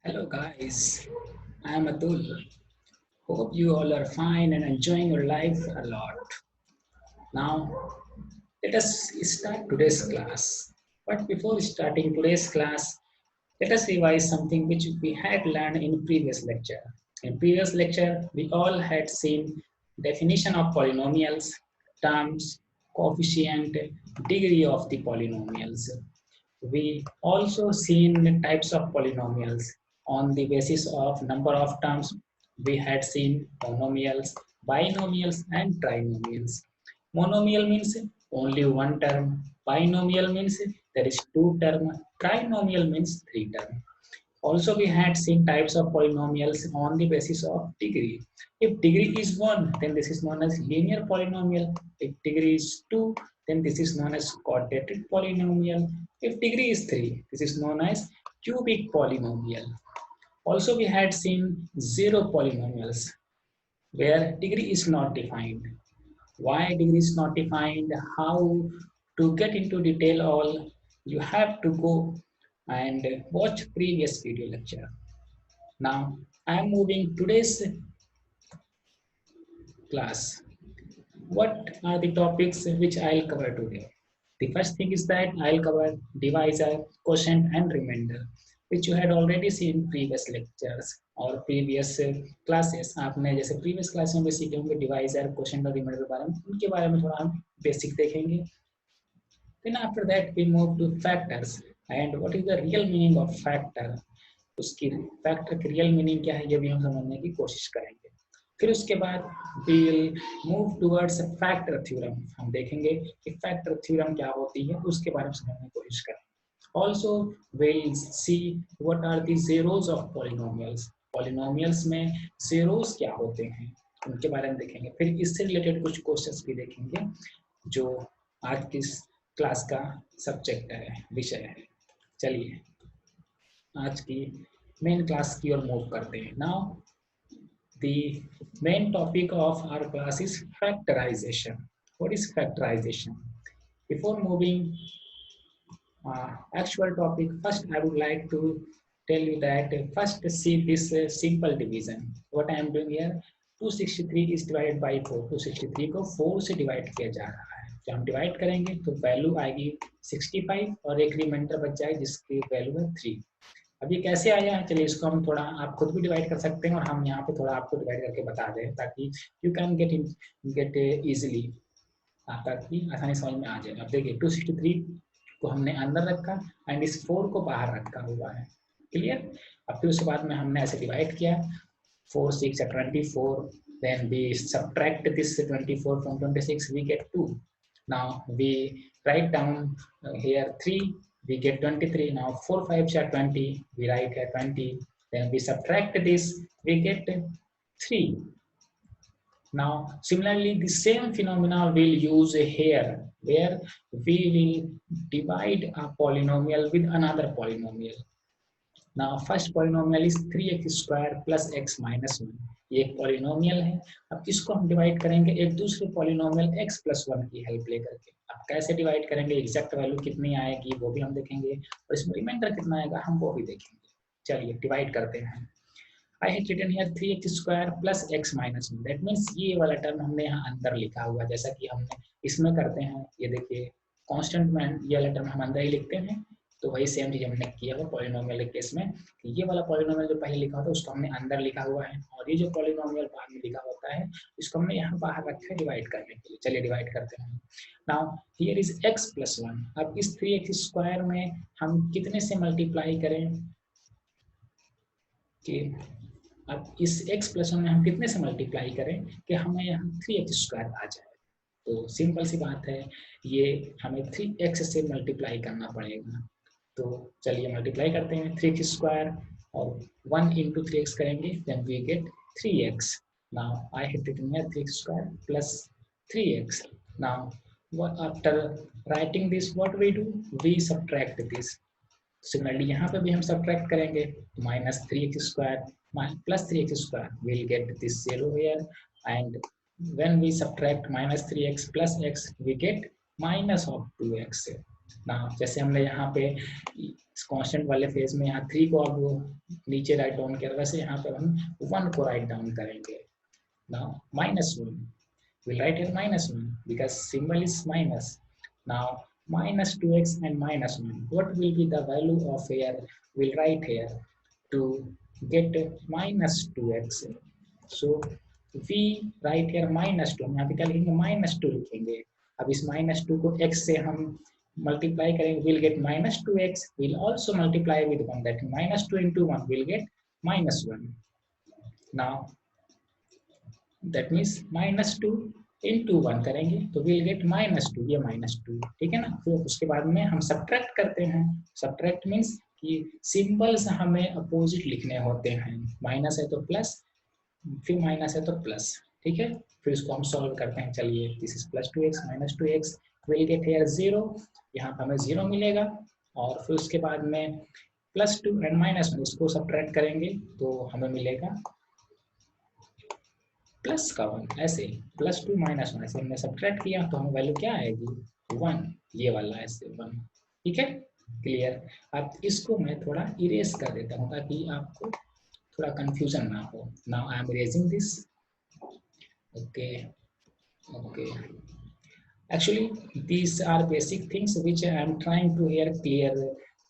Hello guys, I am Atul. Hope you all are fine and enjoying your life a lot. Now, let us start today's class. But before starting today's class, let us revise something which we had learned in previous lecture. In previous lecture, we all had seen definition of polynomials, terms, coefficient, degree of the polynomials. We also seen the types of polynomials on the basis of number of terms. We had seen monomials, binomials, and trinomials. Monomial means only one term. Binomial means there is two term. Trinomial means three term. Also, we had seen types of polynomials on the basis of degree. If degree is 1, then this is known as linear polynomial. If degree is 2, then this is known as quadratic polynomial. If degree is 3, this is known as cubic polynomial. Also, we had seen zero polynomials where degree is not defined. Why degree is not defined, how to get into detail all, you have to go and watch previous video lecture. Now, I am moving today's class. What are the topics which I'll cover today? The first thing is that I'll cover divisor, quotient, and remainder, which you had already seen previous lectures और previous classes. आपने जैसे previous class में भी सीखे होंगे divisor, quotient और remainder के बारे में, उनके बारे में थोड़ा हम basic देखेंगे. Then after that we move to factors and what is the real meaning of factor. उसकी फैक्टर की रियल मीनिंग क्या है ये भी हम समझने की कोशिश करेंगे. फिर उसके बाद we will move towards factor theorem. हम देखेंगे कि फैक्टर थ्योरम क्या होती है उसके बारे में समझने की कोशिश करेंगे. Also will see what are the zeros of polynomials. Polynomials में zeros क्या होते हैं उनके बारे में देखेंगे. फिर इससे रिलेटेड कुछ क्वेश्चंस भी देखेंगे जो आज की क्लास का सब्जेक्ट है, विषय है. चलिए आज की मेन क्लास की ओर मूव करते हैं. Now the main topic of our class is factorization. What is factorization? Before moving actual topic, first I would like to tell you that first see this simple division. What I am doing here, 263 is divided by 4. 263 को 4 से divide किया जा रहा है. जब हम divide करेंगे तो वैल्यू आएगी 65 और एक रिमाइंडर बच जाए जिसकी वैल्यू है 3. अब ये कैसे आया है, चलिए इसको हम थोड़ा आप खुद भी डिवाइड कर सकते हैं और हम यहाँ पे थोड़ा आपको डिवाइड करके बता दें ताकि यू कैन गेट इजीली, ताकि आसानी समझ में आ जाए. अब देखिए 263 को हमने अंदर रखा एंड इस 4 को बाहर रखा हुआ है. क्लियर. अब फिर उसके बाद में हमने ऐसे डिवाइड किया 4 6 24, then we subtract this 24 from 26, we get 2. Now we write down here 3, we get 23. Now 4 5 are 20, we write here 20, then we subtract this, we get 3. Now similarly the same phenomena will use here where we will divide a polynomial with another polynomial. Now first polynomial is 3x square plus x minus 1. ये एक polynomial है. अब इसको हम divide करेंगे एक दूसरे polynomial x plus 1 की हेल्प लेकर के. अब कैसे डिवाइड करेंगे, एग्जैक्ट वैल्यू कितनी आएगी वो भी हम देखेंगे और इसमें रिमाइंडर कितना आएगा हम वो भी देखेंगे. चलिए डिवाइड करते हैं. I had written here 3x square plus x minus 1. That means ये वाला टर्म हमने यहाँ अंदर लिखा हुआ है जैसा कि हमने इसमें करते हैं. ये देखिए कांस्टेंट में ये वाला टर्म हम अंदर ही लिखते हैं. तो वही सेम चीज हमने किया हुआ पॉलिनोमियल के केस में. ये वाला पॉलिनोमियल जो पहले लिखा होता है उसको हमने अंदर लिखा हुआ है और ये जो पॉलिनोमियल बाद में लिखा होता है इसको हमने यहाँ बाहर रखा है डिवाइड करने के लिए. चलिए डिवाइड करते हैं. Now here is x plus 1. अब इस 3x स्क्वायर में हम कितने से मल्टीप्लाई करें कि अब इस x plus 1 में हम कितने से मल्टीप्लाई करें कि हमें यहाँ 3x स्क्वायर आ जाए. तो सिंपल सी बात है, ये हमें 3x से मल्टीप्लाई करना पड़ेगा. तो चलिए मल्टीप्लाई करते हैं 3x स्क्वायर और 1 into 3x करेंगे then we get 3x. Now I had written here 3x square plus 3x. Now after writing this what we do, we subtract this. Similarly यहाँ पे भी हम subtract करेंगे minus 3x square plus 3x square, we'll get this 0 here, and when we subtract minus 3x plus x we get minus of 2x. ना जैसे हमने यहाँ पे कांस्टेंट वाले फेज में यहाँ 3 को अब नीचे राइट डाउन किया, वैसे यहाँ पे हम 1 को राइट डाउन करेंगे। Now -1 we'll write here -1 because symbol is minus. Now -2x and -1, what will be the value of here? We'll write here to get -2x. So we write here -2, हम यहाँ पे क्या लिखेंगे -2 लिखेंगे। अब इस -2 को x से हम multiply करेंगे, we'll get -2x, we'll also multiply with 1, that -2 into 1 we'll get -1. Now that means -2 into 1 करेंगे तो we'll get -2, ये -2, ठीक है ना। फिर उसके बाद में हम सब्ट्रैक्ट करते हैं। सब्ट्रैक्ट मीन्स कि सिंबल्स हमें अपोजिट लिखने होते हैं, माइनस है तो प्लस, फिर माइनस है तो प्लस, ठीक है। फिर इसको हम सॉल्व करते हैं। चलिए, this is +2x -2x, will get here 0, यहाँ पर हमें 0 मिलेगा। और फिर उसके बाद में +2 एंड -1, इसको सब्ट्रैक्ट करेंगे तो हमें मिलेगा +1। ऐसे +2 -1 ऐसे हमने सब्ट्रैक्ट किया तो हमें वैल्यू क्या आएगी 1, ये वाला ऐसे 1, ठीक है। क्लियर। अब इसको मैं थोड़ा इरेज कर देता हूँ ताकि आपको थोड़ा कंफ्यूजन ना हो। Now I am erasing this. Okay okay, actually these are basic things which I am trying to here clear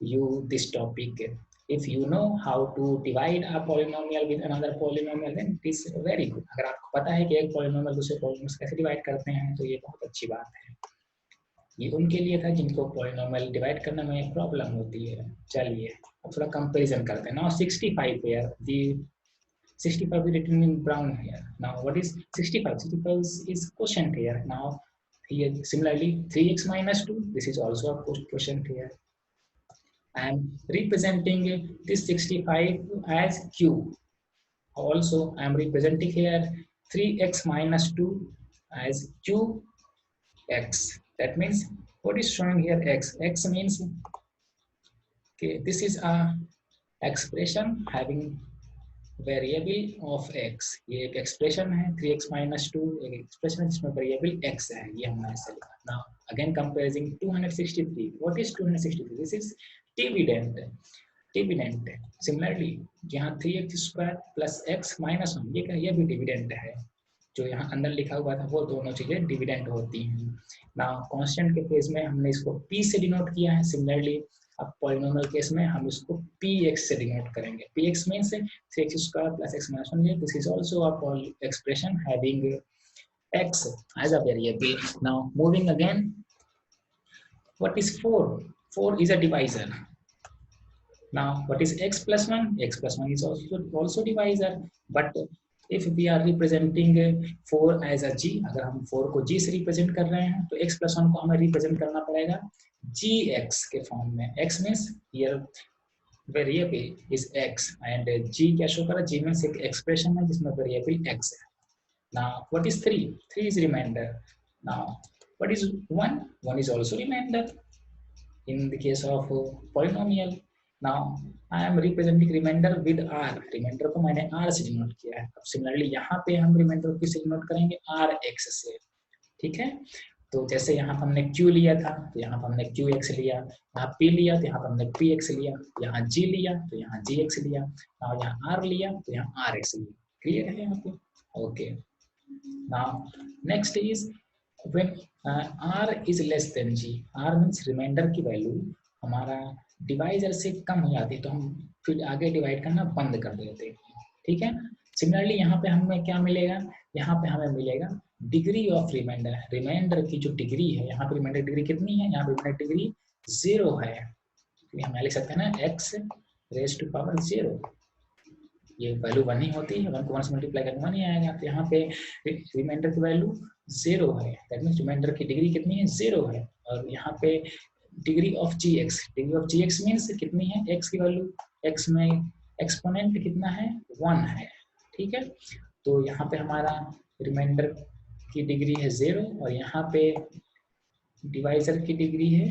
you this topic. If you know how to divide a polynomial with another polynomial, then it is very good. अगर आपको पता है कि एक polynomial दूसरे polynomial कैसे divide करते हैं तो ये बहुत अच्छी बात है। ये उनके लिए था जिनको polynomial डिवाइड करने में प्रॉब्लम होती है। चलिए अब थोड़ा कंपैरिजन करते हैं। Now 65 here, the 65 is written in brown here. Now what is 65? 65 is quotient here. Now here similarly 3x minus 2, this is also a quotient here. I am representing this 65 as q. Also I am representing here 3x minus 2 as qx. That means what is showing here x? X means okay, this is a expression having variable of x। ये एक expression है 3x - 2, एक expression है जिसमें variable x है, ये हमने ऐसे लिखा। Now again comparing 263, what is 263? This is dividend. Dividend similarly यहाँ 3x² + x - 1, ये भी डिविडेंड है। जो यहाँ अंदर लिखा हुआ था वो दोनों चीजें डिविडेंड होती हैं। नाउ कांस्टेंट के केस में हमने इसको p से डिनोट किया है। सिमिलरली अब पॉलिनोमियल केस में हम इसको px से डिनोट करेंगे। px means 3x² + x - 1, this is also a expression having x as a variable. Now moving again, what is 4? 4 is a divisor. Now what is x + 1? X + 1 is also divisor, but if we are representing 4 as a g, अगर हम 4 को g से represent कर रहे हैं तो x + 1 को हमें रिप्रेजेंट करना पड़ेगा gx के फॉर्म में। x means here variable is x and g क्या शो कर रहा है? g means एक एक्सप्रेशन है जिसमें वेरिएबल x है। Now what is 3? 3 is remainder. Now what is 1? 1 is also remainder in the case of polynomial. Now I am representing remainder with r. remainder को मैंने r से डिनोट किया है। अब सिमिलरली यहाँ पे हम remainder को किससे डिनोट करेंगे? rx से, ठीक है। तो जैसे यहाँ पर हमने q लिया था तो यहाँ पर हमने qx लिया, यहाँ p लिया तो यहाँ पर हमने px लिया, यहाँ g लिया तो यहाँ gx लिया, और यहाँ r लिया तो यहाँ rx लिया। क्लियर है यहाँ पे? Okay. Now next is when r is less than g, r means remainder की वैल्यू हमारा डिवाइजर से कम हो जाती है तो हम फिर आगे डिवाइड करना बंद कर देते हैं, ठीक है। सिमिलरली यहाँ पे हमें क्या मिलेगा? यहाँ पे हमें मिलेगा डिग्री ऑफ रिमाइंडर। रिमाइंडर की जो डिग्री है, यहाँ पे रिमाइंडर डिग्री कितनी है? यहाँ पे रिमाइंडर डिग्री 0 है। हम लिख सकते हैं ना x⁻⁴, ये वैल्यू 1 ही होती है, 1 को 1 से मल्टीप्लाई करके 1 ही आएगा। तो यहाँ पे रिमाइंडर की वैल्यू 0 है, दैट मीन्स रिमाइंडर की डिग्री कितनी है? 0 है। और यहाँ पे degree of gx, degree of gx means कितनी है? x की वैल्यू, x में एक्सपोनेंट कितना है? 1 है, ठीक है। तो यहाँ पे हमारा रिमाइंडर की डिग्री है 0 और यहाँ पे डिवाइजर की डिग्री है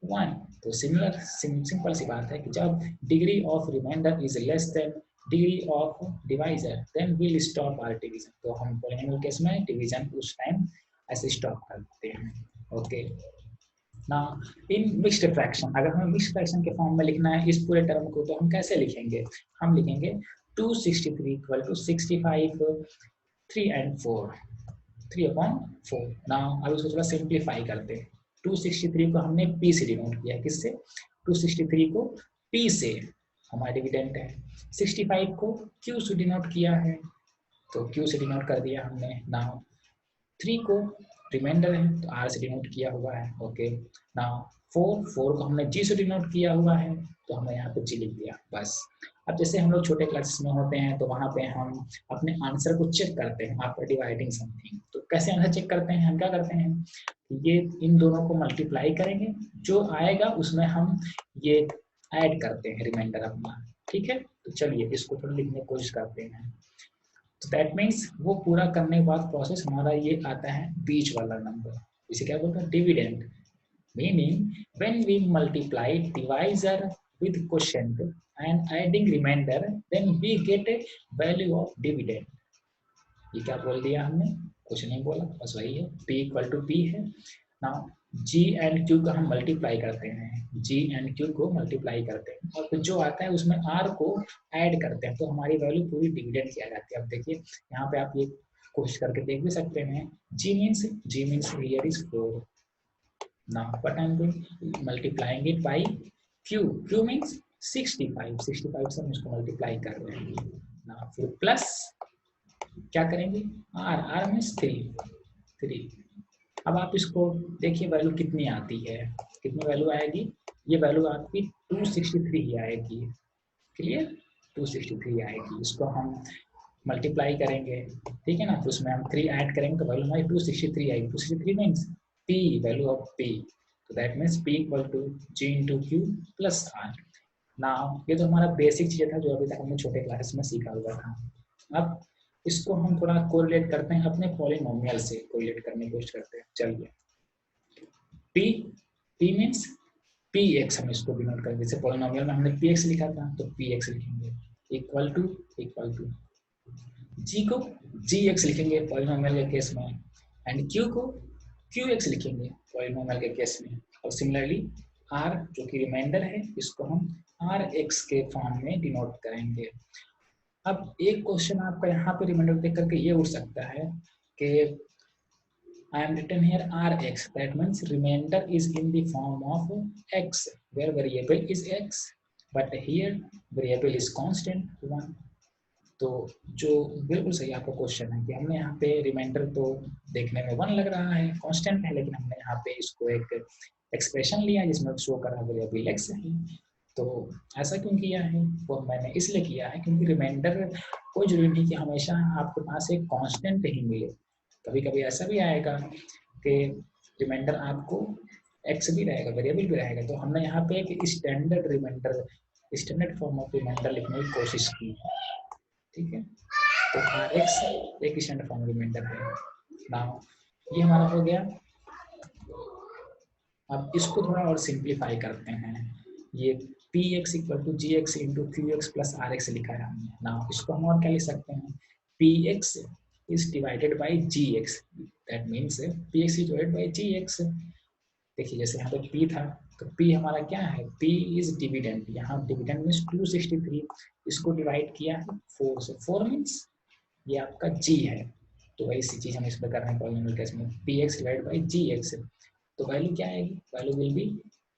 1। तो सिंपल सी बात है कि जब degree of remainder is less than degree of divisor then will stop our division. तो हम पॉलिनोमियल केस में डिवीजन उस टाइम ऐसे स्टॉप कर देते हैं। ओके। ना इन मिक्स्ड फ्रैक्शन, अगर हमें मिक्स्ड फ्रैक्शन के फॉर्म में लिखना है इस पूरे टर्म को, तो हम कैसे लिखेंगे? हम लिखेंगे 263 इक्वल टू 65 3 and 4 3/4। नाउ अब इसको थोड़ा सिंप्लीफाई करते हैं। 263 को हमने p से डिनोट किया, किससे? 263 को p से हमारा डिविडेंड है। 65 को q से डिनोट किया है, तो q से डिनोट कर दिया हमने। नाउ 3 को रिमाइंडर है तो r से डिनोट किया हुआ है। ओके, नाउ 4 को हमने g से डिनोट किया हुआ है, तो हमने यहाँ पे g लिख दिया बस। अब जैसे हम लोग छोटे क्लासेस में होते हैं तो वहाँ पे हम अपने आंसर को चेक करते हैं आफ्टर डिवाइडिंग समथिंग। तो कैसे आंसर चेक करते हैं? हम क्या करते हैं, ये इन दोनों को मल्टीप्लाई करेंगे, जो आएगा उसमें हम ये ऐड करते हैं रिमाइंडर अपना। ठीक है, तो चलिए इसको थोड़ा लिखने की कोशिश करते हैं। तो दैट मीन्स वो पूरा करने के बाद प्रोसेस हमारा ये आता है बीच वाला नंबर, इसे क्या बोलते हैं? Dividend. Meaning when we multiply divisor with quotient and adding remainder, then we get a value of dividend। ये क्या बोल दिया हमने? कुछ नहीं बोला, बस वही है, p इक्वल टू p है। नाउ g एंड q को हम मल्टीप्लाई करते हैं, g एंड q को मल्टीप्लाई करते हैं और फिर जो आता है उसमें r को ऐड करते हैं, तो हमारी वैल्यू पूरी डिविडेंड की आ जाती है। अब देखिए यहाँ पे आप ये कोशिश करके देख भी सकते हैं। g means here is 4। Now what I'm doing, multiplying it by q means 65 से हम इसको मल्टीप्लाई कर रहे हैं। ना फिर प्लस क्या करेंगे, r मीन्स 3। अब आप इसको देखिए वैल्यू कितनी आती है, कितनी वैल्यू आएगी? ये वैल्यू आपकी 263 ही आएगी। क्लियर? 263 आएगी। इसको हम मल्टीप्लाई करेंगे, ठीक है ना, तो उसमें हम 3 ऐड करेंगे तो वैल्यू हमारी 263 आएगी। 263 means p, value of p, तो that means p equal to g into q plus r। Now ये तो हमारा बेसिक चीज था जो अभी तक हमने छोटे क्लासेस में सीखा हुआ था। अब इसको हम थोड़ा कोरिलेट करते हैं, अपने पॉलिनोमियल से कोरिलेट करने की कोशिश करते हैं। चलिए p मीन्स px, हम इसको डिनोट करेंगे, जैसे पॉलिनोमियल में हमने px लिखा था तो px लिखेंगे इक्वल टू g को gx लिखेंगे पॉलिनोमियल के केस में, एंड q को qx लिखेंगे पॉलिनोमियल के केस में, और सिमिलरली r जो कि रिमाइंडर है इसको हम rx के फॉर्म में डिनोट करेंगे। अब एक क्वेश्चन आपका यहाँ पे रिमाइंडर देख करके ये उठ सकता है कि I am written here rx, that means remainder is in the form of x, where variable is x, but here variable is constant 1। तो जो बिल्कुल सही आपका क्वेश्चन है कि हमने यहाँ पे रिमाइंडर तो देखने में 1 लग रहा है, कांस्टेंट है, लेकिन हमने यहाँ पे इसको एक एक्सप्रेशन लिया जिसमें शो कर रहा है वेरिएबल x है। तो ऐसा क्यों किया है? वो मैंने इसलिए किया है क्योंकि रिमाइंडर कोई जरूरी नहीं कि हमेशा आपके पास एक कांस्टेंट ही मिले, कभी कभी ऐसा भी आएगा कि रिमाइंडर आपको x भी रहेगा, वेरिएबल भी रहेगा। तो हमने यहाँ पे एक standard remainder, standard form of remainder लिखने की कोशिश की, ठीक है। तो rx एक स्टैंडर्ड फॉर्म रिमाइंडर है। नाउ ये हमारा हो गया। अब इसको थोड़ा और सिंप्लीफाई करते हैं। ये px equal to gx into qx plus rx लिखा है हमने। नाउ इसको हम और क्या लिख सकते हैं, px is divided by gx, that means px is divided by gx। देखिए जैसे यहाँ पे p था तो p हमारा क्या है, p is डिविडेंड, यहाँ डिविडेंड मीन्स 263, इसको डिवाइड किया है 4 से, 4 मीन्स ये आपका g है। तो वैसी चीज हम इस पर कर रहे हैं पॉलिनोमियल केस में, px डिवाइड बाई gx, तो वैल्यू क्या आएगी, value will be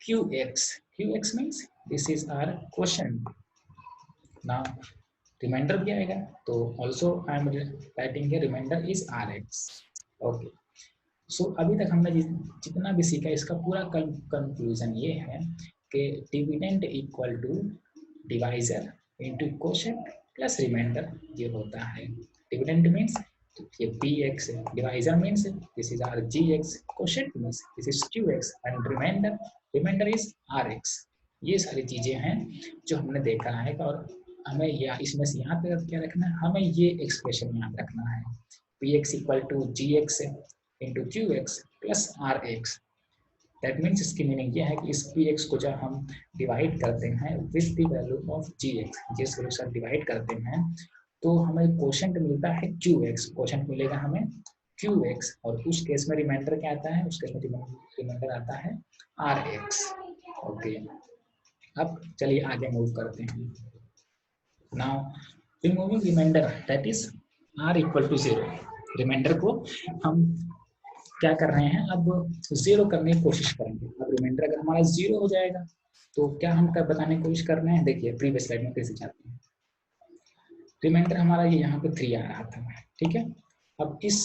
qx means this is our question. Now remainder भी आएगा तो also I am writing here remainder is rx। Okay, so अभी तक हमने जितना भी सीखा इसका पूरा कंक्लूजन ये है कि dividend equal to divisor into quotient plus remainder ये होता है। डिविडेंड मीन्स ये px, divisor means this is our gx, quotient means this is qx, and remainder is rx। ये सारी चीजें हैं जो हमने देखा है, और हमें या इसमें से यहाँ पे क्या रखना है, हमें ये एक्सप्रेशन यहाँ पे रखना है, px equal to gx into qx plus rx। That means इसकी मीनिंग ये है कि इस px को जब हम डिवाइड करते हैं with the value of gx, जिस वैल्यू से डिवाइड करते हैं तो हमें क्वोशेंट मिलता है qx, क्वोशेंट मिलेगा हमें qx, और उस केस में रिमाइंडर क्या आता है, उस केस में रिमाइंडर आता है आर एक्स। ओके, अब चलिए आगे मूव करते हैं। Now removing remainder that is r equal to 0। रिमाइंडर को हम क्या कर रहे हैं, अब जीरो करने की कोशिश करेंगे। अब रिमाइंडर अगर हमारा जीरो हो जाएगा तो क्या हम कर बताने की कोशिश कर रहे हैं, देखिए प्रीवियस स्लाइड में कैसे जाते हैं। रिमाइंडर हमारा ये यहाँ पे 3 आ रहा था, ठीक है। अब इस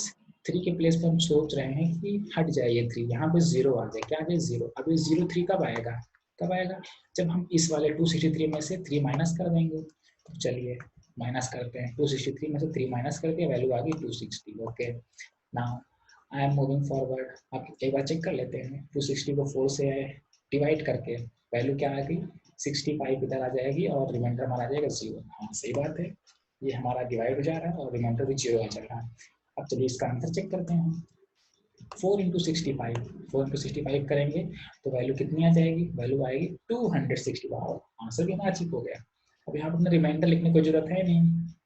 3 के प्लेस पर हम सोच रहे हैं कि हट जाए ये 3, यहाँ पे 0 आ जाए। क्या आ जाए, 0। अब ये 0 3 कब आएगा, कब आएगा, जब हम इस वाले 263 में से 3 माइनस कर देंगे। तो चलिए माइनस करते हैं, 263 में से 3 माइनस करके वैल्यू आ गई 260। Okay, now I am moving forward. आप एक बार चेक कर लेते हैं, 260 को 4 से डिवाइड करके वैल्यू क्या आ गई, 65 इधर आ जाएगी और रिमाइंडर हमारा आ जाएगा 0। हाँ सही बात है, ये हमारा डिवाइड हो जा रहा है और रिमाइंडर भी 0 आ जा रहा है। अब चलिए इसका आंसर चेक करते हैं। 4 इंटू 65, 4 इंटू 65 करेंगे तो वैल्यू कितनी आ जाएगी, वैल्यू आएगी 265। आंसर भी हमारा ठीक हो गया। अब यहाँ पर अपने रिमाइंडर लिखने की जरूरत है नहीं,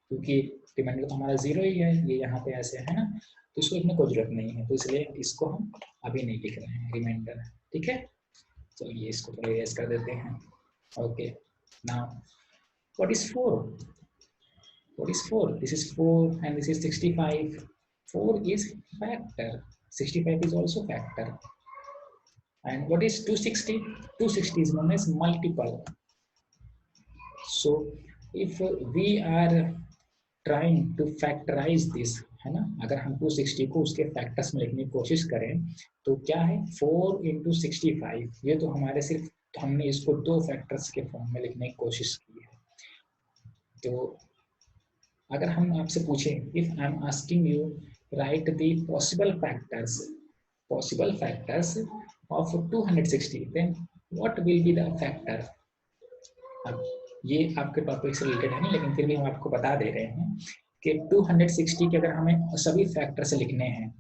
क्योंकि रिमाइंडर तो हमारा 0 ही है, ये यहाँ पे ऐसे है ना, तो इसको लिखने की जरूरत नहीं है, तो इसलिए इसको हम अभी नहीं लिख रहे हैं रिमाइंडर, ठीक है। चलिए इसको थोड़ा इरेज कर देते हैं। Okay, now what is 4? What is 4? This is 4 and this is 65. 4 is factor. 65 is also factor. And what is 260? 260 is known as multiple. So if we are trying to factorize this, है ना, अगर हम 260 को उसके factors में लिखने की कोशिश करें तो क्या है, 4 इंटू 65, ये तो हमारे सिर्फ, तो हमने इसको 2 फैक्टर्स के फॉर्म में लिखने की कोशिश की है। तो अगर हम आपसे पूछें, if I am asking you write the possible factors of 260, then what will be the factor. अब ये आपके टॉपिक से रिलेटेड है नहीं, लेकिन फिर भी हम आपको बता दे रहे हैं कि 260 के अगर हमें सभी फैक्टर से लिखने हैं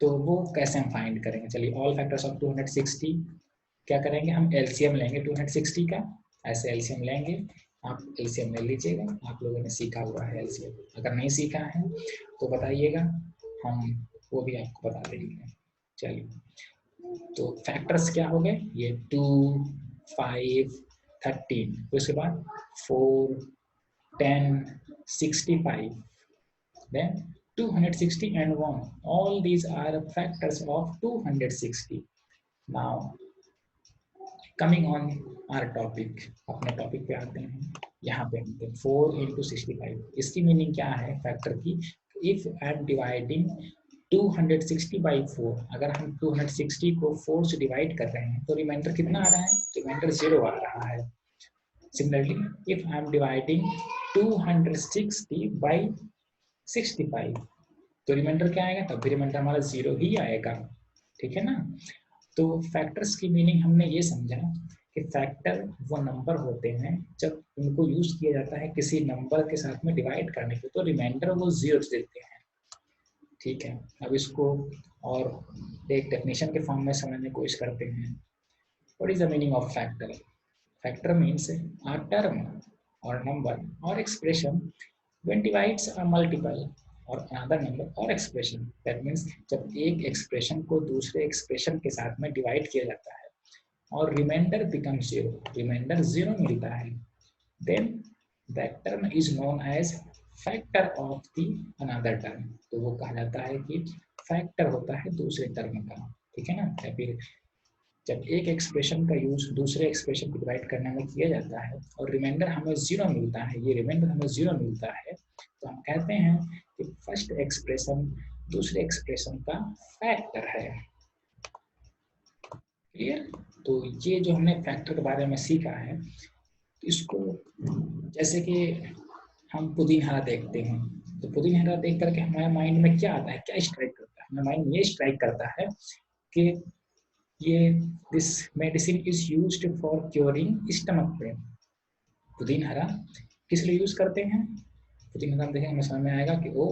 तो वो कैसे हम फाइंड करेंगे। चलिए ऑल फैक्टर्स ऑफ 260 क्या करेंगे, हम एलसीएम लेंगे 260 का, ऐसे एलसीएम लेंगे। आप एलसीएम ले लीजिएगा, आप लोगों ने सीखा हुआ है एलसीएम, अगर नहीं सीखा है तो बताइएगा, हम वो भी आपको बता देंगे। चलिए तो फैक्टर्स क्या हो गए, ये 2, 5, 13, तो उसके बाद 4, 10, 65, then 260 and 1, all these are factors of 260. Now coming on our topic, अपने टॉपिक पे आते हैं। यहाँ पे हम 4 इंटू 65, इसकी मीनिंग क्या है फैक्टर की, if I am dividing 260 by 4, अगर हम 260 को 4 से डिवाइड कर रहे हैं तो रिमाइंडर कितना आ रहा है, रिमाइंडर 0 आ रहा है। Similarly if I am dividing 260 by 65 तो रिमाइंडर क्या आएगा, तब भी रिमाइंडर हमारा 0 ही आएगा, ठीक है ना। तो फैक्टर्स की मीनिंग हमने ये समझा कि फैक्टर वो नंबर होते हैं जब उनको यूज किया जाता है किसी नंबर के साथ में डिवाइड करने के, तो रिमाइंडर वो 0 देते हैं, ठीक है। अब इसको और एक डेफिनेशन के फॉर्म में समझने की कोशिश करते हैं। What is the meaning of factor? Factor means a term और नंबर और expression when divides a multiple और अनदर नंबर और एक्सप्रेशन। दैट मीन्स जब एक एक्सप्रेशन को दूसरे एक्सप्रेशन के साथ में डिवाइड किया जाता है और रिमाइंडर बिकम 0, रिमाइंडर 0 मिलता है, then that term is known as factor of the another term. तो वो कहा जाता है कि फैक्टर होता है दूसरे टर्म का, ठीक है ना। या फिर जब एक एक्सप्रेशन का यूज दूसरे एक्सप्रेशन को डिवाइड करने में किया जाता है और रिमाइंडर हमें 0 मिलता है, ये रिमाइंडर हमें 0 मिलता है, तो हम कहते हैं कि फर्स्ट एक्सप्रेशन दूसरे एक्सप्रेशन का फैक्टर है। क्लियर? तो ये जो हमने फैक्टर के बारे में सीखा है, इसको जैसे कि हम पुदीन-हरा देखते हैं, तो पुदीन-हरा देख करके हमारे माइंड में क्या आता है, क्या स्ट्राइक करता है, हमारे माइंड में ये स्ट्राइक करता है कि ये this medicine is used for curing stomach pain. Pudin Hara किस लिए यूज करते हैं, पुदीन-हरा देखेंगे हमें समझ में आएगा कि oh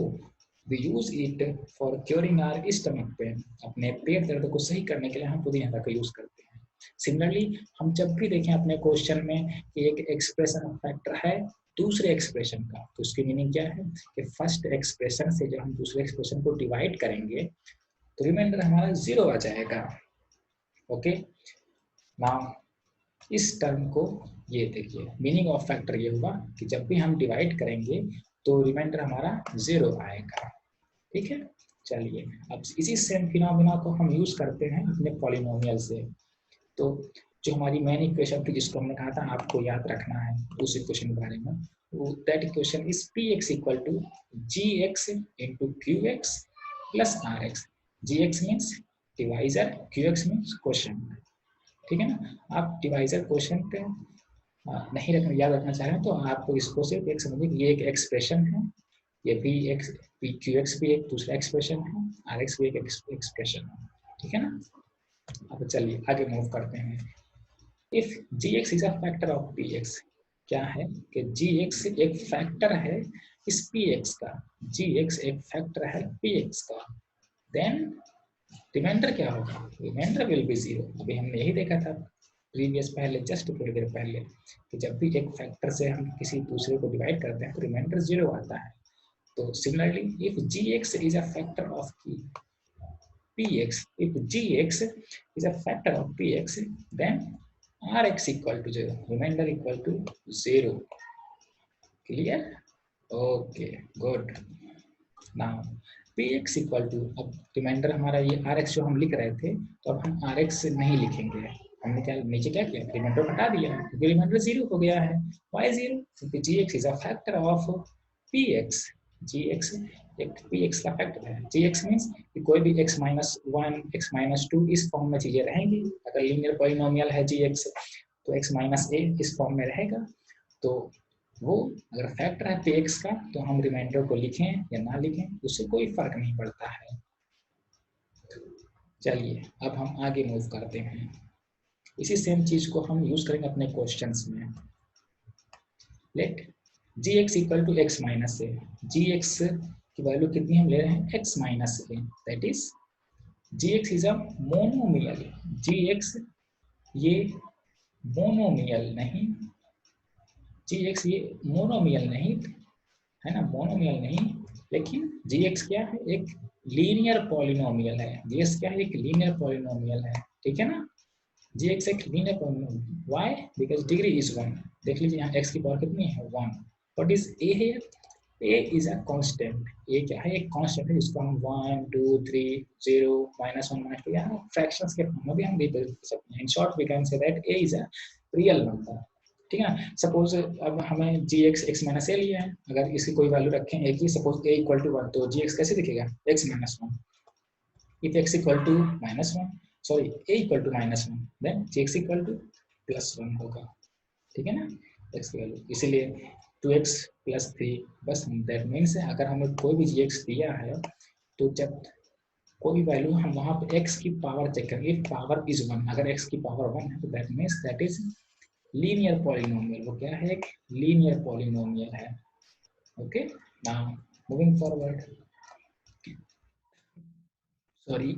we use it for curing our stomach pain, अपने पेट दर्द को सही करने के लिए हम पुदीन-हरा का यूज करते हैं। सिमिलरली हम जब भी देखें अपने क्वेश्चन में एक एक्सप्रेशन फैक्टर है दूसरे एक्सप्रेशन का, तो उसकी मीनिंग क्या है कि फर्स्ट एक्सप्रेशन से जब हम दूसरे एक्सप्रेशन को डिवाइड करेंगे तो रिमाइंडर हमारा 0 आ जाएगा। ओके, नाउ इस टर्म को ये देखिए, मीनिंग ऑफ फैक्टर ये हुआ कि जब भी हम डिवाइड करेंगे तो रिमाइंडर हमारा 0 आएगा। ठीक है, चलिए अब इसी सेम फिनोमेना को हम यूज करते हैं अपने पॉलिनोमियल से। तो जो हमारी मेन इक्वेशन थी जिसको हमने कहा था आपको याद रखना है उस इक्वेशन के बारे में, that equation is px equal to gx into qx plus rx। gx means divisor, qx means quotient. ठीक है ना, आप डिवाइजर क्वोशिएंट नहीं रखना, याद रखना चाह रहे हैं तो आपको इसको सिर्फ एक समझिए, ये एक एक्सप्रेशन है, ये भी एक qx भी एक दूसरा एक्सप्रेशन है, rx भी एक एक्सप्रेशन है। ठीक है ना, अब चलिए आगे मूव करते हैं। If gx is a factor of px, क्या है कि gx एक फैक्टर है इस px का, gx एक फैक्टर है px का, देन रिमाइंडर क्या होगा, रिमाइंडर विल बी 0। अभी हमने यही देखा था प्रीवियस पहले, जस्ट थोड़ी देर पहले, कि जब भी एक फैक्टर से हम किसी दूसरे को डिवाइड करते हैं तो रिमाइंडर 0 आता है। तो similarly if gx is a factor of px, if gx is a factor of px, then rx equal to 0, remainder equal to 0. Clear? Okay, good. Now px equal to, अब reminder हमारा ये rx जो हम लिख रहे थे, तो अब हम rx नहीं लिखेंगे, हमने क्या नीचे क्या किया, रिमाइंडर हटा दिया क्योंकि रिमाइंडर 0 हो गया है। Why 0? क्योंकि gx is a factor of px, gx एक px का फैक्टर है। gx मीन्स कि कोई भी x माइनस 1, x माइनस 2 इस फॉर्म में चीजें रहेंगी। अगर लीनियर पॉलिनोमियल है gx तो x माइनस a इस फॉर्म में रहेगा। तो वो अगर फैक्टर है px का तो हम रिमाइंडर को लिखें या ना लिखें उससे कोई फर्क नहीं पड़ता है। चलिए अब हम आगे मूव करते हैं, इसी सेम चीज को हम यूज करेंगे अपने क्वेश्चंस में। Let gx equal to x minus a, gx की वैल्यू कितनी हम ले रहे हैं, x minus a, that is gx is a monomial. gx ये मोनोमियल नहीं, gx ये मोनोमियल नहीं है ना, मोनोमियल नहीं, लेकिन gx क्या है, एक लीनियर पॉलिनोमियल है। gx क्या है, एक लीनियर पॉलिनोमियल है। ठीक है ना, gx एक linear polynomial. Why? Because degree is 1। देख लीजिए यहाँ x की पावर कितनी है, 1। व्हाट इज a है, a is a constant. a क्या है, एक कांस्टेंट है जिसको हम 1 2 3 0 -1 -2 या फ्रैक्शंस के फॉर्म में भी हम रिप्रेजेंट कर सकते हैं। In short we can say that a is a real number. ठीक है ना, सपोज अब हमें gx x माइनस ए लिया है, अगर इसकी कोई वैल्यू रखें a की, सपोज a इक्वल टू 1, तो gx कैसे दिखेगा, x minus 1। If x equal to -1, sorry a equal to -1, then gx equal to +1 होगा। ठीक है ना, x की वैल्यू, इसीलिए 2x + 3, बस दैट मीन्स अगर हमें कोई भी gx दिया है तो जब कोई भी वैल्यू हम वहाँ पे x की पावर चेक करेंगे, पावर इज 1, अगर x की पावर 1 है तो that means that is linear polynomial. वो क्या है, एक लीनियर पॉलिनोमियल है। Okay, now moving forward, sorry,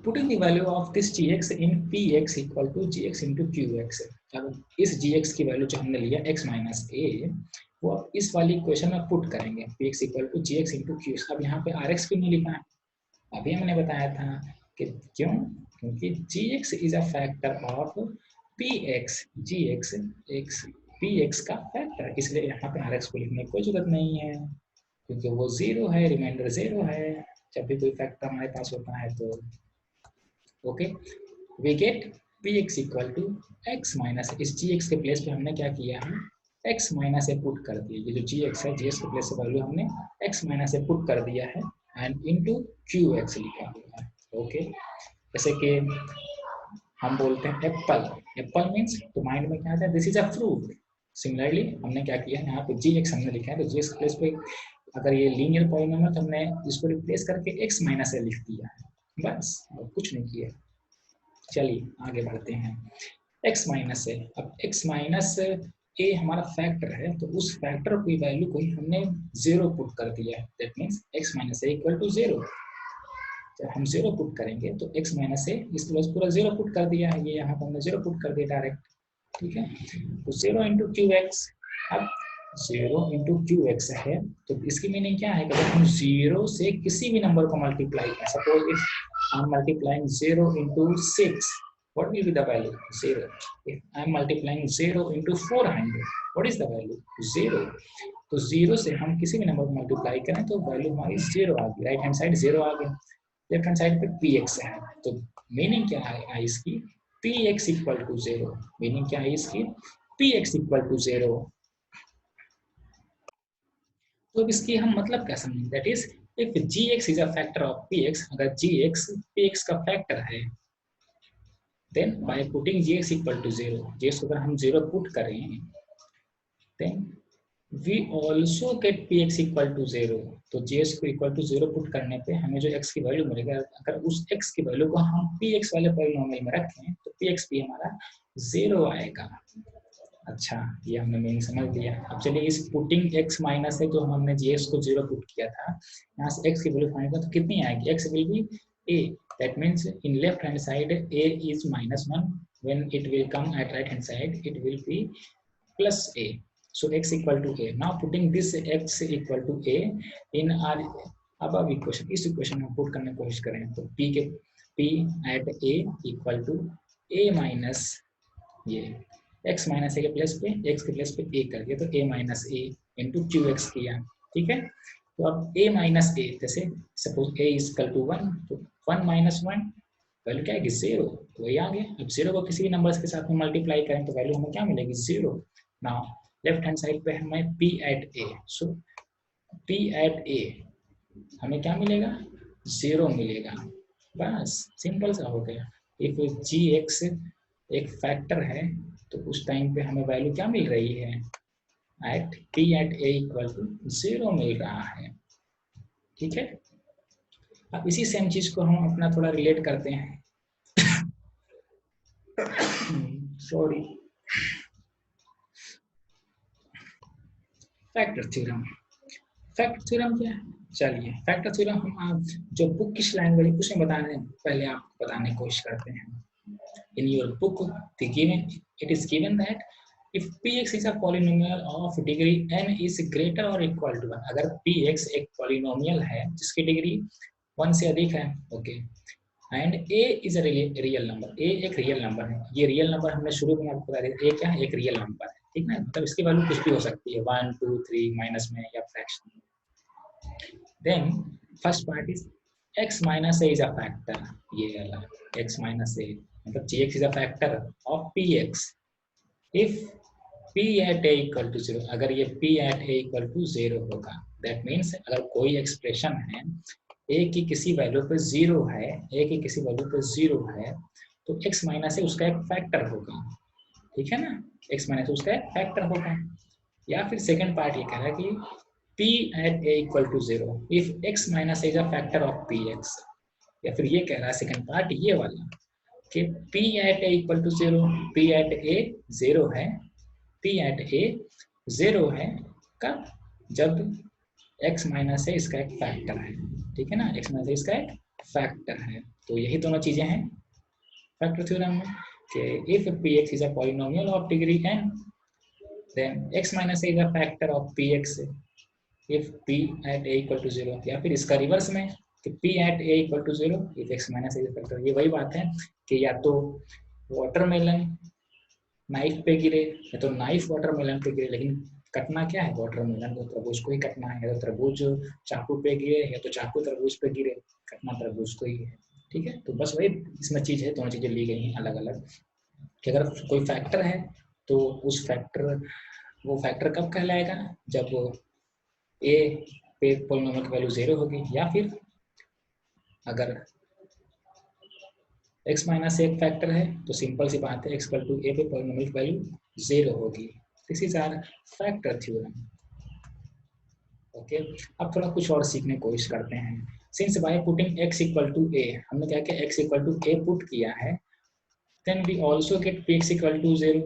putting the value of this gx in px equal to gx into qx। अब इस gx की वैल्यू जो हमने लिया x माइनस a, वो इस वाली इक्वेशन में पुट करेंगे, px equal to gx into qx। अब यहाँ पे rx भी नहीं लिखा है, अभी हमने बताया था कि क्यों, क्योंकि gx is a factor of px, gx x px का फैक्टर, इसलिए यहाँ पे rx को लिखने की कोई जरूरत नहीं है क्योंकि वो 0 है, रिमाइंडर 0 है जब भी कोई फैक्टर हमारे पास होता है तो। Okay, we get px equal to x minus, इस gx के प्लेस पे हमने क्या किया है, x माइनस ए पुट कर दिया। ये जो gx है, gx के प्लेस पे वैल्यू हमने x माइनस ए पुट कर दिया है एंड इनटू qx लिखा हुआ है। ओके, जैसे कि हम बोलते हैं एप्पल, एप्पल मीन्स तो माइंड में क्या आता है, this is a fruit. Similarly हमने क्या किया है, यहाँ पे gx हमने लिखा है, तो gx के प्लेस पे अगर ये लीनियर पॉलिनोमियल तो हमने इसको रिप्लेस करके x माइनस ए लिख दिया है, बस और कुछ नहीं किया। चलिए आगे बढ़ते हैं, x माइनस ए, अब x माइनस ए हमारा फैक्टर है तो उस फैक्टर की वैल्यू को हमने 0 पुट कर दिया है, that means x minus a equal to 0। जब हम 0 पुट करेंगे तो x माइनस ए इस प्लस पूरा 0 पुट कर दिया है, ये यहाँ पर हमने 0 पुट कर दिया डायरेक्ट। ठीक है, तो 0 इंटू क्यू एक्स, अब 0 इंटू क्यू एक्स है तो इसकी मीनिंग क्या है कि अगर हम 0 से किसी भी नंबर को मल्टीप्लाई करें, suppose if I'm multiplying 0 into 6, what will be the value? 0. If I am multiplying 0 into 400, what is the value? 0. तो 0 से हम किसी भी नंबर को मल्टीप्लाई करें तो वैल्यू हमारी 0 आ गई, राइट हैंड साइड 0 आ गई, लेफ्ट हैंड साइड पे px है, तो मीनिंग क्या है इसकी? px equal to 0। मीनिंग क्या है इसकी? px equal to 0। तो अब इसकी हम मतलब क्या समझें? That is if gx is a factor of px, अगर gx px का फैक्टर है, then by putting gx equal to 0, gx को अगर हम 0 पुट करें, then we also get px equal to 0। तो gx को equal to 0 पुट करने पे हमें जो x की वैल्यू मिलेगा, अगर उस x की वैल्यू को हम px वाले पॉलिनोमियल में रखें तो px भी हमारा 0 आएगा। अच्छा, ये हमने मीनिंग समझ लिया। अब चलिए इस पुटिंग x माइनस है, तो हमने gx को 0 पुट किया था, यहाँ से x की वैल्यू फाइंड करें तो कितनी आएगी? x will be a, that means in left hand side a is -1, when it will come at right hand side it will be plus a, so x equal to a। now putting this x equal to a in our above equation, इस equation में put करने की कोशिश करें तो p at a equal to a minus ये x minus ए के place पे x के प्लेस पे a कर दिया, तो a minus a into q x किया, ठीक है। तो अब a माइनस ए, जैसे suppose a is equal to 1, तो 1 माइनस 1 वैल्यू क्या आएगी? 0, तो वही आ गया। अब 0 को किसी भी नंबर्स के साथ में मल्टीप्लाई करें तो वैल्यू हमें क्या मिलेगी? 0। नाउ लेफ्ट हैंड साइड पे हमें p at a, so p at a हमें क्या मिलेगा? 0 मिलेगा। बस सिंपल सा हो गया। इफ gx एक फैक्टर है तो उस टाइम पे हमें वैल्यू क्या मिल रही है? At p at a equal to 0 मिल रहा है, ठीक है। अब इसी सेम चीज को हम अपना थोड़ा रिलेट करते हैं। Sorry, factor theorem. Factor theorem क्या है? चलिए फैक्टर थ्योरम हम जो बुक की लैंग्वेज है उसमें बताने पहले आपको बताने की कोशिश करते हैं। In your book, it is given that if px is a polynomial of degree n is greater or equal to 1, अगर px एक polynomial है जिसकी डिग्री 1 से अधिक है, okay, and a is a real number, a एक real number है। ये रियल नंबर हमने शुरू में आपको बता दिया, a क्या है? एक रियल नंबर है, ठीक है। मतलब इसकी वैल्यू कुछ भी हो सकती है, 1 2 3 माइनस में या फ्रैक्शन में। Then first part is x minus a is a factor, ये वाला x minus a मतलब gx is a factor of px if p at a equal to 0, अगर ये p at a equal to 0 होगा, that means अगर कोई expression है a की किसी वैल्यू पे 0 है, a की किसी वैल्यू पे 0 है, तो x minus a उसका एक फैक्टर होगा, ठीक है ना, x minus a उसका एक फैक्टर होगा। या फिर सेकंड पार्ट ये कह रहा है कि p at a equal to 0 if x minus a is a factor of px, या फिर ये कह रहा है सेकंड पार्ट ये वाला कि p at a equal to 0, p at a 0 है, p at a 0 है कब? जब x minus a इसका एक फैक्टर है, ठीक है ना, x minus a इसका एक फैक्टर है। तो यही दोनों चीजें हैं फैक्टर थ्योरम में कि if px is a polynomial of degree n, then x minus a is a factor of px if p at a equal to 0, या फिर इसका रिवर्स में कि p at a equal to 0 if x minus a is a factor। ये वही बात है कि या तो वाटरमेलन नाइफ पे गिरे या तो नाइफ वाटरमेलन पे गिरे, लेकिन कटना क्या है? वाटरमेलन को, तरबूज को ही कटना है, या तो तरबूज चाकू पे गिरे या तो चाकू तरबूज पे गिरे, कटना तरबूज को ही है, ठीक है। तो बस वही इसमें चीज है, दोनों चीजें ली गई हैं अलग अलग कि अगर कोई फैक्टर है तो उस फैक्टर वो फैक्टर कब कहलाएगा? जब a पे पॉलिनोमियल की वैल्यू 0 होगी, या फिर अगर x माइनस एक फैक्टर है तो सिंपल सी बात है x इक्वल टू a पे पॉलिनोमियल की वैल्यू 0 होगी। This is our factor theorem, okay. अब थोड़ा कुछ और सीखने की कोशिश करते हैं। Since by putting x equal to a, हमने क्या किया? x equal to a put किया है, then we also get px equal to 0।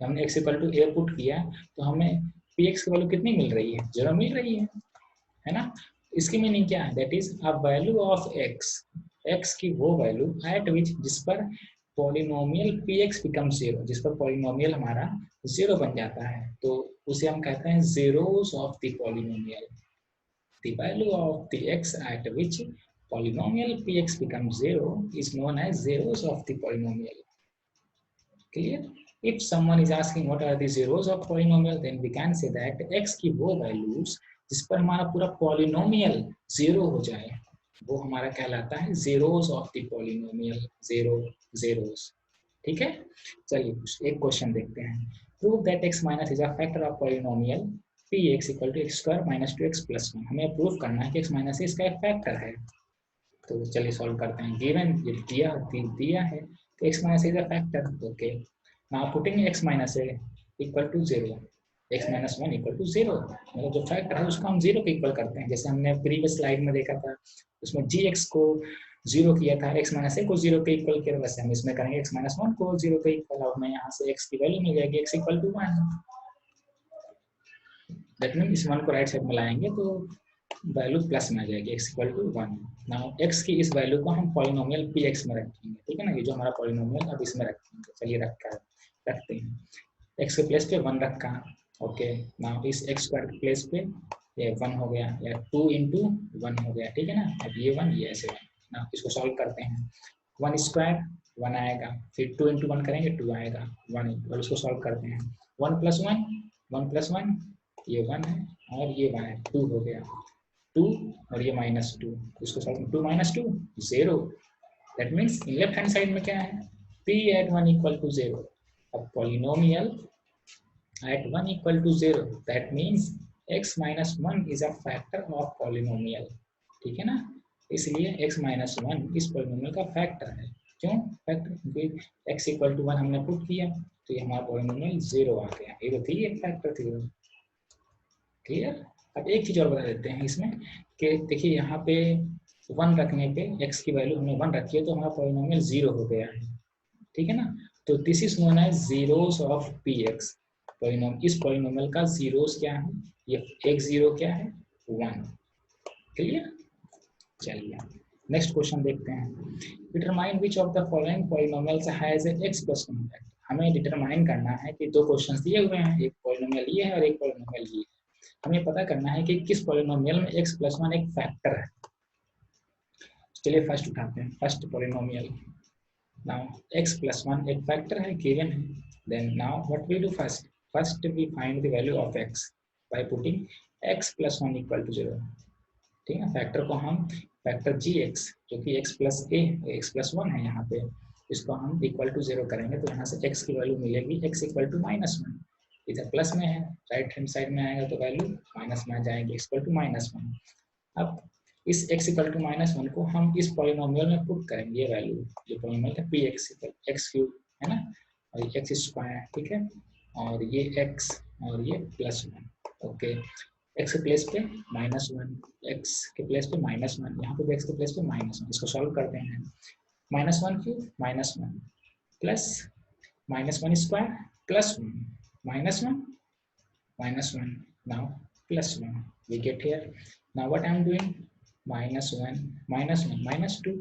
हमने x equal to a put किया तो हमें px की वैल्यू कितनी मिल रही है? 0 मिल रही है ना। इसकी मीनिंग क्या है? That is a value of x की वो वैल्यू एट विच जिस पर पॉलिनोमियल px बिकम 0, जिस पर पॉलिनोमियल हमारा 0 बन जाता है, तो उसे हम कहते हैं zeros of the polynomial. The value of the x eight which polynomial px becomes 0 is known as zeros of the polynomial। Clear? If someone is asking what are the zeros of polynomial, then we can say that x की वो values जिस पर हमारा पूरा polynomial zero हो जाए, वो हमारा कहलाता है zeros of the polynomial, zeros. ठीक है? चलिए एक क्वेश्चन देखते हैं. Prove that x minus is a factor of polynomial px equal to x square minus 2x plus 1. हमें प्रूव करना है कि x minus इसका एक फैक्टर है. तो चलिए सॉल्व करते हैं. गिवन दिया है तो x minus is a factor. Okay. Now putting x minus a equal to 0, x minus 1 equal to 0, मतलब जो फैक्टर है उसको हम 0 के इक्वल करते हैं. जैसे हमने प्रीवियस स्लाइड में देखा था, उसमें gx को 0 किया था, x minus a को 0 के इक्वल किया, वैसे हम इसमें करेंगे x minus 1 को 0 के इक्वल. और हमें यहाँ से x की वैल्यू मिल जाएगी x equal to 1. That mean इस 1 को राइट साइड में लाएंगे तो वैल्यू प्लस में आ जाएगी x equal to 1. Now x की इस वैल्यू को हम पॉलिनोमियल px में रखेंगे. ठीक है ना, ये जो हमारा पॉलिनोमियल अब इसमें रखेंगे. चलिए रखते हैं. x के प्लेस पे 1 रखा. ओके. नाउ इस x स्क्वायर के प्लेस पे ये 1 हो गया, या 2 into 1 हो गया. ठीक है ना. अब ये 1 ये ऐसे 1. नाउ इसको सॉल्व करते हैं. 1 स्क्वायर 1 आएगा, फिर 2 into 1 करेंगे 2 आएगा, 1. और इसको सॉल्व करते हैं. 1 plus 1 ये 1 है और ये 1 है, 2 हो गया. 2 और ये -2, इसको solve 2 minus 2 0. That means in left hand side में क्या है, p at 1 equal to 0. अब polynomial at 1 equal to 0, that means x minus 1 is a factor of polynomial. ठीक है ना, इसलिए x minus 1 इस पॉलिनोमियल का फैक्टर है. क्यों फैक्टर? क्योंकि x equal to 1 हमने पुट किया तो ये हमारा पॉलिनोमियल 0 आ गया. ये तो थी एक फैक्टर थी. क्लियर? अब एक चीज और बता देते हैं इसमें कि देखिए यहाँ पे 1 रखने पे x की वैल्यू हमने 1 रखी है तो हमारा पॉलिनोमियल 0 हो गया है. ठीक है ना. तो this is known as zeros of px. इस पॉलिनोमियल का जीरोस क्या है, ये एक जीरो क्या है 1. क्लियर? चलिए नेक्स्ट क्वेश्चन देखते हैं. Determine which of the following polynomials has x plus 1 factor. हमें डिटरमाइन करना है कि दो क्वेश्चंस दिए हुए हैं, एक पॉलिनोमियल ये है और एक पॉलिनोमियल ये है. हमें पता करना है कि किस पॉलिनोमियल में x प्लस 1 एक फैक्टर है. चलिए फर्स्ट उठाते हैं, first polynomial. Now x plus 1 एक फैक्टर है, given है. Then now what we do first? First we find the value of x by putting x plus 1 equal to 0. ठीक है, फैक्टर को हम फैक्टर gx जो कि x plus a x plus 1 है यहाँ पे, इसको हम इक्वल टू 0 करेंगे तो यहाँ से x की वैल्यू मिलेगी x इक्वल टू -1. इधर प्लस में है, राइट हैंड साइड में आएगा तो वैल्यू माइनस में आ जाएगी x इक्वल टू -1. अब इस x इक्वल टू -1 को हम इस पॉलिनोमियल में पुट करेंगे. ये वैल्यू जो पॉलिनोमियल है px x क्यूब है ना, और ये x स्क्वायर. ठीक है, और ये x और ये +1. ओके. x के प्लेस पे -1, x के प्लेस पे -1, यहाँ पे भी x के प्लेस पे -1. इसको सॉल्व करते हैं. -1 cube -1 plus -1 square +1 -1 now +1. We get here. Now what I am doing, -1 -2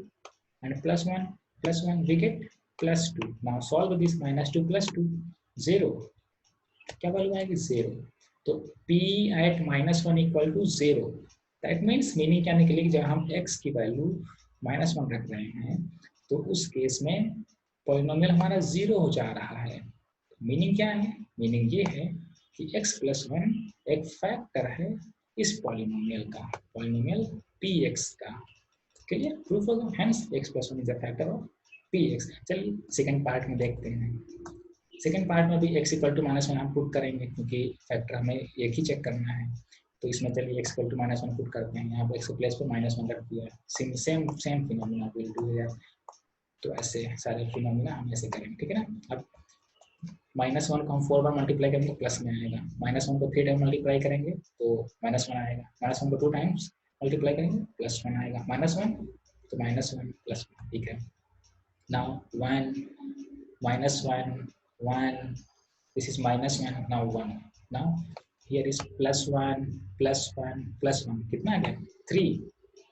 and +1 we get +2. Now solve this -2 +2 0. क्या वैल्यू आएगी 0. तो p at -1 equal to 0. That means meaning क्या निकलेगी, जब हम x की वैल्यू -1 रख रहे हैं तो उस केस में पॉलिनोमियल हमारा 0 हो जा रहा है. मीनिंग क्या है, मीनिंग ये है कि x + 1 एक फैक्टर है इस पॉलिनोमियल का, पॉलिनोमियल px का. क्लियर? प्रूफ होगा. Hence x + 1 is a factor of px. चलिए सेकंड पार्ट में देखते हैं. सेकंड पार्ट में भी x इक्वल टू -1 हम पुट करेंगे क्योंकि फैक्टर हमें एक ही चेक करना है. तो इसमें चलिए x इक्वल टू -1 पुट करते हैं. यहाँ पे x के प्लेस पे -1 रख दिया है. Same phenomena will do here. तो ऐसे सारे फिनोमिना हम ऐसे करेंगे. ठीक है ना. अब -1 को हम 4 बार मल्टीप्लाई करेंगे प्लस में आएगा. -1 को 3 टाइम मल्टीप्लाई करेंगे तो -1 आएगा. -1 को 2 टाइम्स मल्टीप्लाई करेंगे +1 आएगा. -1 तो -1 +1. ठीक है. Now 1 -1 this is -1. now 1. now here is +1 +1 कितना आ गया 3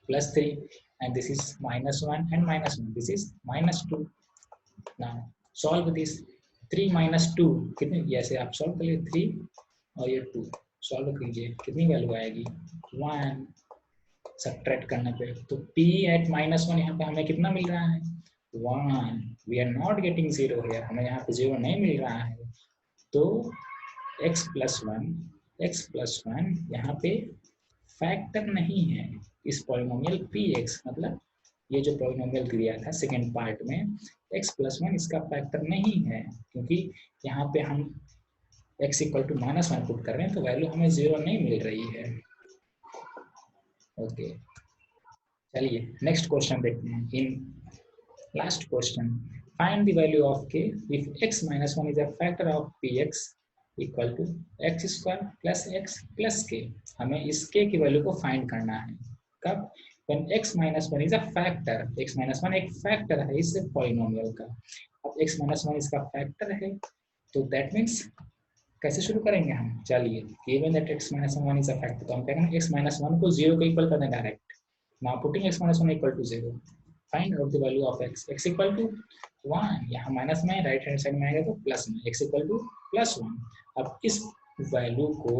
+3 and this is -1 and -1 this is -2. now solve this. 3 - 2 कितनी, ऐसे आप सॉल्व करिए. 3 और ये 2 सॉल्व कीजिए, कितनी वैल्यू आएगी 1. सब्ट्रैक्ट करने पे तो p at -1 यहाँ पे हमें कितना मिल रहा है 1, we are not getting 0 here, हमें यहाँ पे 0 नहीं मिल रहा है, तो x plus 1 यहाँ पे फैक्टर नहीं है इस पॉलिनोमियल px, मतलब ये जो पॉलिनोमियल दिया था सेकेंड पार्ट में x plus 1 इसका फैक्टर नहीं है, क्योंकि यहाँ पे हम x इक्वल टू -1 पुट कर रहे हैं तो वैल्यू हमें 0 नहीं मिल रही है। ओके, चलिए नेक्स्ट क्वेश्चन देखते हैं। In last question, find the value of k if x minus 1 is a factor of px equal to x square plus x plus k। हमें इस k की वैल्यू को फाइंड करना है कब? when x minus 1 is a factor, x minus 1 एक factor है इस पॉलिनोमियल का। अब x minus 1 इसका फैक्टर है तो दैट मीन्स कैसे शुरू करेंगे हम? चलिए, given that x minus 1 is a factor, तो हम कहेंगे x minus 1 को 0 को इक्वल कर दें direct. Now putting x minus 1 equal to 0, find out the value of x. x equal to 1, यहाँ माइनस में राइट हैंड साइड में आएगा तो प्लस में, x equal to +1। अब इस वैल्यू को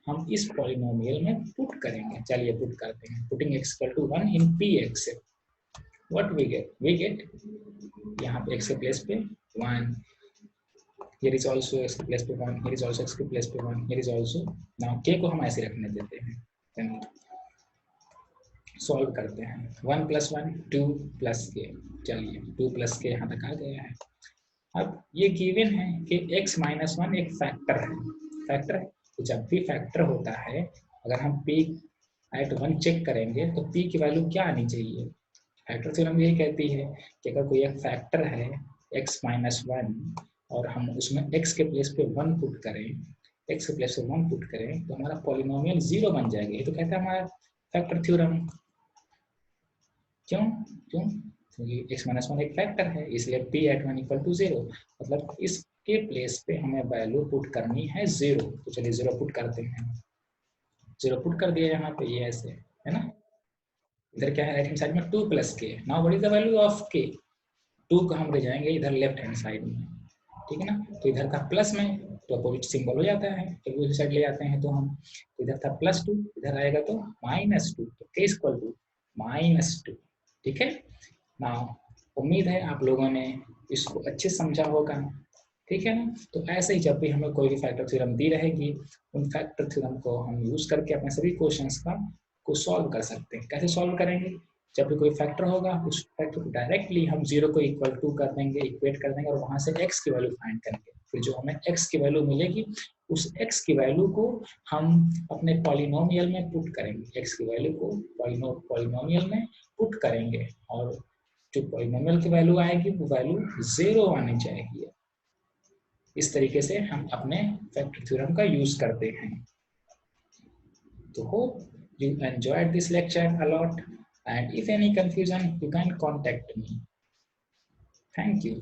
हम इस पॉलिनोमियल में पुट करेंगे। चलिए पुट करते हैं। Putting x equal to 1 in px, what we get? We get यहाँ पे x के प्लेस पे 1, here is also x के प्लेस पे 1, here is also x के प्लेस पे 1, here is also, now k को हम ऐसे रखने देते हैं। Then सॉल्व करते हैं। 1 + 1 2 + k, चलिए 2 + k यहाँ तक आ गया है। अब ये गिवन है कि x - 1 एक फैक्टर है, फैक्टर है तो जब भी फैक्टर होता है अगर हम p एट 1 चेक करेंगे तो p की वैल्यू क्या आनी चाहिए? फैक्टर थ्योरम यही कहती है कि अगर कोई एक फैक्टर है x - 1 और हम उसमें x के प्लेस पे 1 पुट करें, x के प्लेस पे 1 पुट करें तो हमारा पॉलिनोमियल 0 बन जाएगा। ये तो कहता है हमारा फैक्टर थ्योरम। क्यों? क्योंकि x - 1 एक फैक्टर है इसलिए p एट 1 इक्वल टू 0, मतलब इसके प्लेस पे हमें वैल्यू पुट करनी है 0। तो चलिए 0 पुट करते हैं। 0 पुट कर दिया यहाँ पे, ये ऐसे है ना। इधर क्या है राइट हैंड साइड में 2 + k। Now what is the value of k? 2 को हम ले जाएंगे इधर लेफ्ट हैंड साइड में, ठीक है ना। तो इधर था प्लस में तो अपोजिट सिंबल हो जाता है, तो उस साइड ले जाते हैं तो हम, तो इधर था +2, इधर आएगा तो -2, तो k इक्वल टू -2, ठीक है ना। उम्मीद है आप लोगों ने इसको अच्छे समझा होगा, ठीक है ना। तो ऐसे ही जब भी हमें कोई भी फैक्टर थ्योरम दी रहेगी उन फैक्टर थ्योरम को हम यूज करके अपने सभी क्वेश्चंस को सॉल्व कर सकते हैं। कैसे सॉल्व करेंगे? जब भी कोई फैक्टर होगा उस फैक्टर को डायरेक्टली हम 0 को इक्वल टू कर देंगे, इक्वेट कर देंगे और वहां से x की वैल्यू फाइंड करेंगे। फिर जो हमें x की वैल्यू मिलेगी उस x की वैल्यू को हम अपने पॉलिनोमियल में पुट करेंगे, x की वैल्यू को पॉलिनोमियल में पुट करेंगे और जो पॉलिनोमियल की वैल्यू आएगी वो वैल्यू 0 आनी चाहिए। इस तरीके से हम अपने फैक्टर थ्योरम का यूज करते हैं। तो hope you enjoyed this lecture a lot, and if any confusion you can contact me. Thank you.